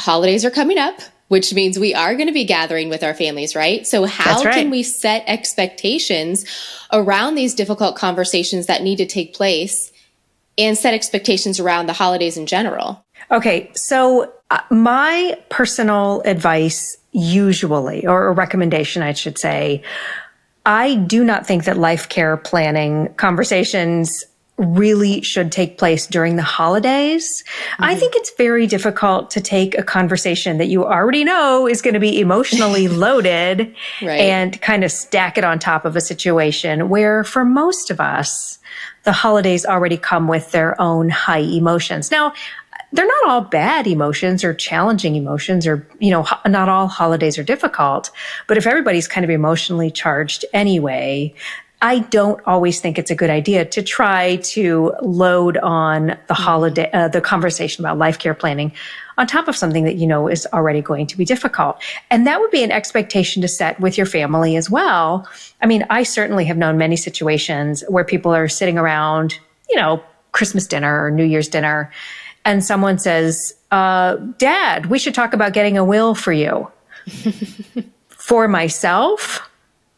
holidays are coming up, which means we are going to be gathering with our families, right? So how can we set expectations around these difficult conversations that need to take place and set expectations around the holidays in general? Okay, so my personal advice usually, or a recommendation, I should say, I do not think that life care planning conversations really should take place during the holidays. I think it's very difficult to take a conversation that you already know is going to be emotionally loaded and kind of stack it on top of a situation where for most of us, the holidays already come with their own high emotions. Now, they're not all bad emotions or challenging emotions or, not all holidays are difficult. But if everybody's kind of emotionally charged anyway, I don't always think it's a good idea to try to load on the holiday, the conversation about life care planning on top of something that is already going to be difficult. And that would be an expectation to set with your family as well. I mean, I certainly have known many situations where people are sitting around, Christmas dinner or New Year's dinner, and someone says, Dad, we should talk about getting a will for you. For myself,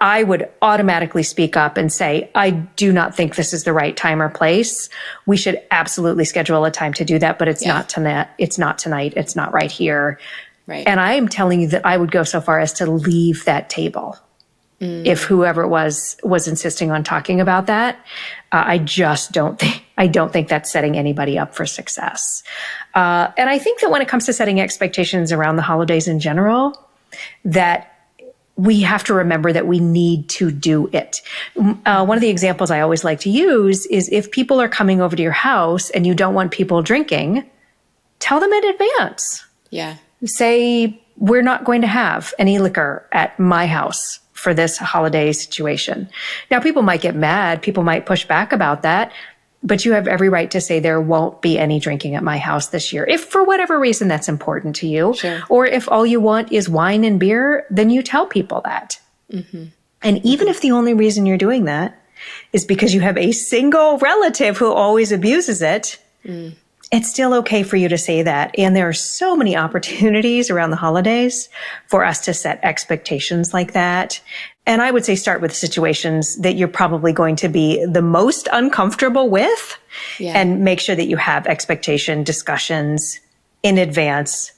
I would automatically speak up and say, I do not think this is the right time or place. We should absolutely schedule a time to do that, but it's not tonight. It's not tonight. It's not right here. Right. And I am telling you that I would go so far as to leave that table. If whoever it was insisting on talking about that. I don't think that's setting anybody up for success. And I think that when it comes to setting expectations around the holidays in general, that we have to remember that we need to do it. One of the examples I always like to use is if people are coming over to your house and you don't want people drinking, tell them in advance. Yeah. Say, we're not going to have any liquor at my house for this holiday situation. Now, people might get mad. People might push back about that. But you have every right to say there won't be any drinking at my house this year. If for whatever reason that's important to you, or if all you want is wine and beer, then you tell people that. And even if the only reason you're doing that is because you have a single relative who always abuses it, it's still okay for you to say that. And there are so many opportunities around the holidays for us to set expectations like that. And I would say start with situations that you're probably going to be the most uncomfortable with and make sure that you have expectation discussions in advance,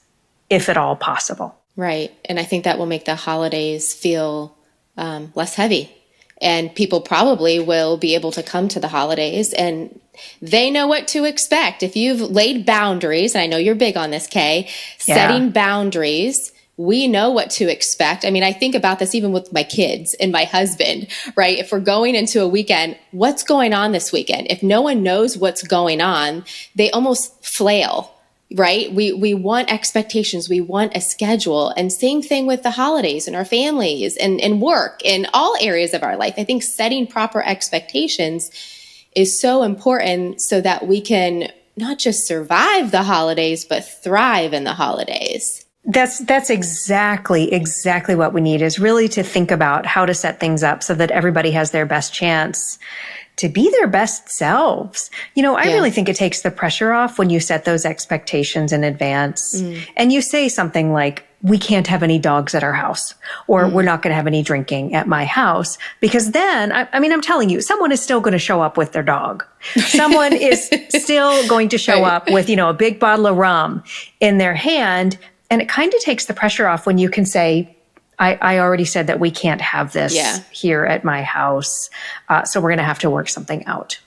if at all possible. Right. And I think that will make the holidays feel less heavy. And people probably will be able to come to the holidays and they know what to expect. If you've laid boundaries, and I know you're big on this, Kay, setting boundaries, we know what to expect. I mean, I think about this even with my kids and my husband, right? If we're going into a weekend, what's going on this weekend? If no one knows what's going on, they almost flail, right? We want expectations. We want a schedule. And same thing with the holidays and our families and work in all areas of our life. I think setting proper expectations is so important so that we can not just survive the holidays, but thrive in the holidays. That's exactly what we need, is really to think about how to set things up so that everybody has their best chance to be their best selves. I really think it takes the pressure off when you set those expectations in advance and you say something like, we can't have any dogs at our house, or we're not going to have any drinking at my house, because then, I'm telling you, someone is still going to show up with their dog. Someone is still going to show up with, a big bottle of rum in their hand. And it kind of takes the pressure off when you can say, I already said that we can't have this here at my house. So we're going to have to work something out.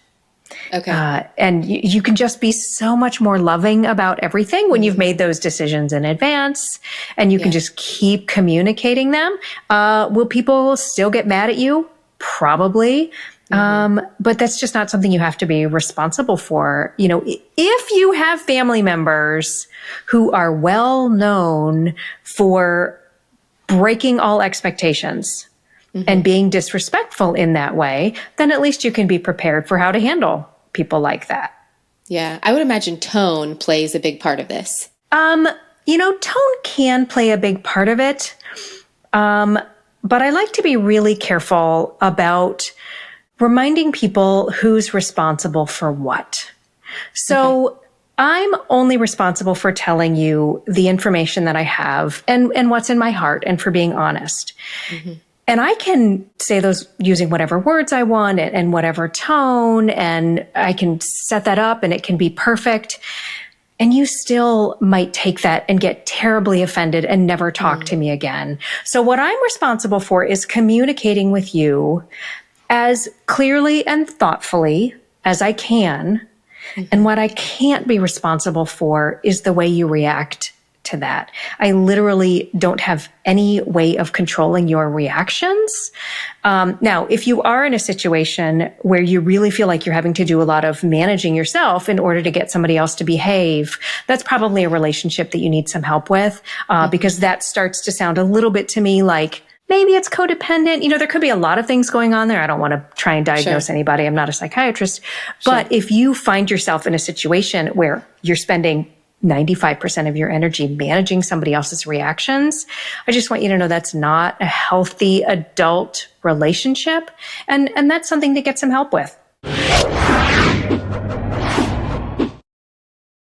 Okay. And you can just be so much more loving about everything when you've made those decisions in advance, and you can just keep communicating them. Will people still get mad at you? Probably. But that's just not something you have to be responsible for. If you have family members who are well known for breaking all expectations and being disrespectful in that way, then at least you can be prepared for how to handle people like that. Yeah. I would imagine tone plays a big part of this. Tone can play a big part of it. But I like to be really careful about reminding people who's responsible for what. So I'm only responsible for telling you the information that I have and what's in my heart and for being honest. Mm-hmm. And I can say those using whatever words I want and whatever tone, and I can set that up and it can be perfect. And you still might take that and get terribly offended and never talk to me again. So what I'm responsible for is communicating with you as clearly and thoughtfully as I can. And what I can't be responsible for is the way you react to that. I literally don't have any way of controlling your reactions. Now, if you are in a situation where you really feel like you're having to do a lot of managing yourself in order to get somebody else to behave, that's probably a relationship that you need some help with, because that starts to sound a little bit to me like maybe it's codependent. You know, there could be a lot of things going on there. I don't want to try and diagnose anybody. I'm not a psychiatrist. But if you find yourself in a situation where you're spending 95% of your energy managing somebody else's reactions, I just want you to know that's not a healthy adult relationship. And that's something to get some help with.